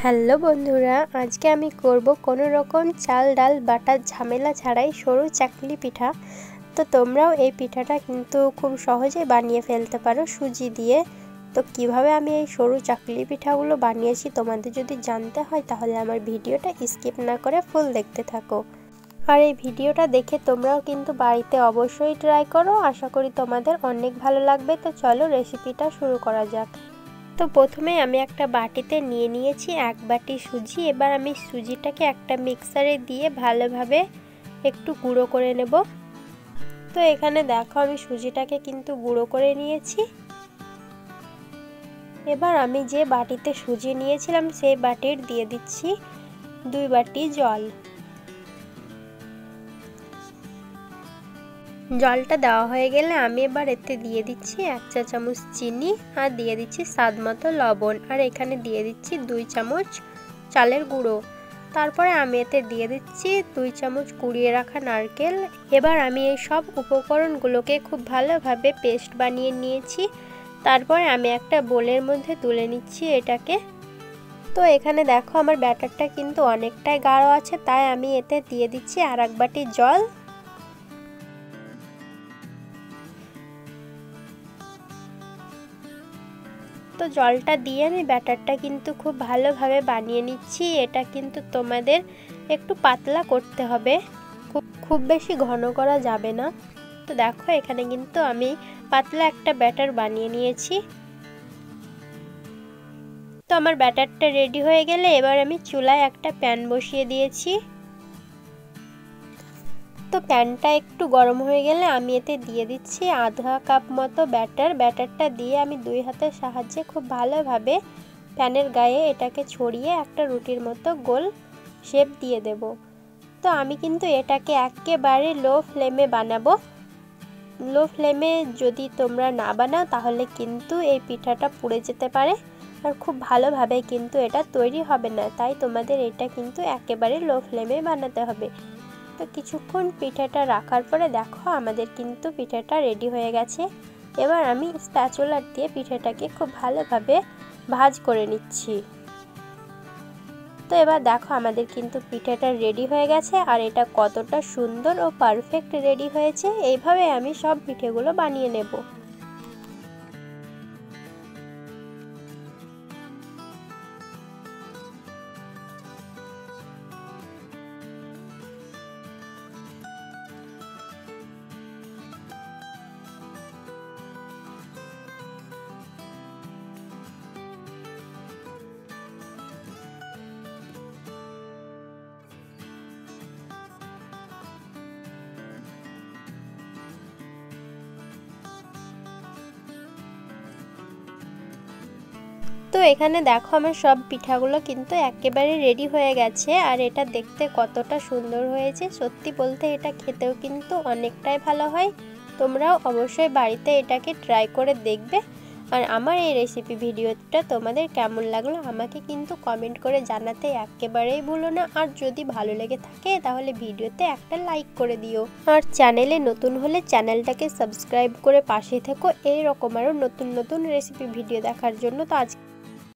Hello বন্ধুরা, আজকে আমি করব কোনো রকম চাল ডাল বাটার ঝামেলা ছাড়াই সরু চাকলি পিঠা। তো তোমরাও এই পিঠাটা কিন্তু খুব সহজেই বানিয়ে ফেলতে পারো সুজি দিয়ে। তো কিভাবে আমি এই সরু চাকলি পিঠাগুলো বানিয়েছি তোমাদের যদি জানতে হয় তাহলে আমার ভিডিওটা স্কিপ না করে ফুল দেখতে থাকো। আর এই ভিডিওটা দেখে তোমরাও কিন্তু বাড়িতে অবশ্যই ট্রাই করো, আশা করি তোমাদের অনেক ভালো লাগবে। তো চলো রেসিপিটা শুরু করা যাক। তো প্রথমে আমি একটা বাটিতে নিয়ে নিয়েছি 1 বাটি সুজি। এবার আমি সুজিটাকে একটা মিক্সারে দিয়ে ভালোভাবে একটু গুঁড়ো করে নেব। তো এখানে দেখো আমি সুজিটাকে কিন্তু গুঁড়ো করে নিয়েছি। এবার আমি যে বাটিতে সুজি নিয়েছিলাম সেই বাটির দিয়ে দিচ্ছি 2 বাটি জল। জলটা দেওয়া হয়ে গেলে আমি এবার এতে দিয়ে দিচ্ছি 1 চা চামচ চিনি, আর দিয়ে দিচ্ছি স্বাদ মতো লবণ, আর এখানে দিয়ে দিচ্ছি 2 চামচ চালের গুঁড়ো। তারপরে আমি এতে দিয়ে দিচ্ছি 2 চামচ কুড়িয়ে রাখা নারকেল। এবার আমি এই সব উপকরণগুলোকে খুব ভালোভাবে পেস্ট বানিয়ে নিয়েছি। তারপরে আমি একটা বোলের মধ্যে তুলে নিচ্ছি এটাকে। তো এখানে দেখো আমার ব্যাটারটা কিন্তু অনেকটাই গাঢ় আছে, তাই আমি এতে দিয়ে দিচ্ছি আর 1 বাটি জল। তো জলটা দিয়ে আমি ব্যাটারটা কিন্তু খুব ভালোভাবে বানিয়ে নিচ্ছি। এটা কিন্তু তোমাদের একটু পাতলা করতে হবে, খুব বেশি ঘন করা যাবে না। তো দেখো এখানে কিন্তু আমি পাতলা একটা ব্যাটার বানিয়ে নিয়েছি। তো আমার ব্যাটারটা রেডি হয়ে গেলে এবার আমি চুলায় একটা প্যান বসিয়ে দিয়েছি। তো প্যানটা একটু গরম হয়ে গেলে আমি এতে দিয়ে দিচ্ছি আধা কাপ মতো ব্যাটার। ব্যাটারটা দিয়ে আমি 2 হাতের সাহায্যে খুব ভালোভাবে প্যানের গায়ে এটাকে ছড়িয়ে একটা রুটির মতো গোল শেপ দিয়ে দেব। তো আমি কিন্তু এটাকে একেবারে লো ফ্লেমে বানাবো। লো ফ্লেমে যদি তোমরা না বানাও তাহলে কিন্তু এই পিঠাটা পুড়ে যেতে পারে, আর খুব ভালোভাবে কিন্তু এটা তৈরি হবে না। তাই তোমাদের এটা কিন্তু একেবারে লো ফ্লেমে বানাতে হবে। তো কিছুক্ষণ পিঠাটা রাখার পরে দেখো আমাদের কিন্তু পিঠাটা রেডি হয়ে গেছে। এবার আমি স্প্যাচুলার দিয়ে পিঠাটাকে খুব ভালোভাবে ভাঁজ করে নিচ্ছি। তো এবার দেখো আমাদের কিন্তু পিঠাটা রেডি হয়ে গেছে, আর এটা কতটা সুন্দর ও পারফেক্ট রেডি হয়েছে। এইভাবে আমি সব পিঠেগুলো বানিয়ে নেব। তো এখানে দেখো আমার সব পিঠাগুলো কিন্তু একেবারে রেডি হয়ে গেছে, আর এটা দেখতে কতটা সুন্দর হয়েছে। সত্যি বলতে এটা খেতেও কিন্তু অনেকটাই ভালো হয়। তোমরাও অবশ্যই বাড়িতে এটাকে ট্রাই করে দেখবে। আর আমার এই রেসিপি ভিডিওটা তোমাদের কেমন লাগলো আমাকে কিন্তু কমেন্ট করে জানাতে একেবারেই ভুলো না। আর যদি ভালো লেগে থাকে তাহলে ভিডিওতে একটা লাইক করে দিও। আর চ্যানেলে নতুন হলে চ্যানেলটাকে সাবস্ক্রাইব করে পাশে থেকো এই রকম আরও নতুন নতুন রেসিপি ভিডিও দেখার জন্য। তো আজ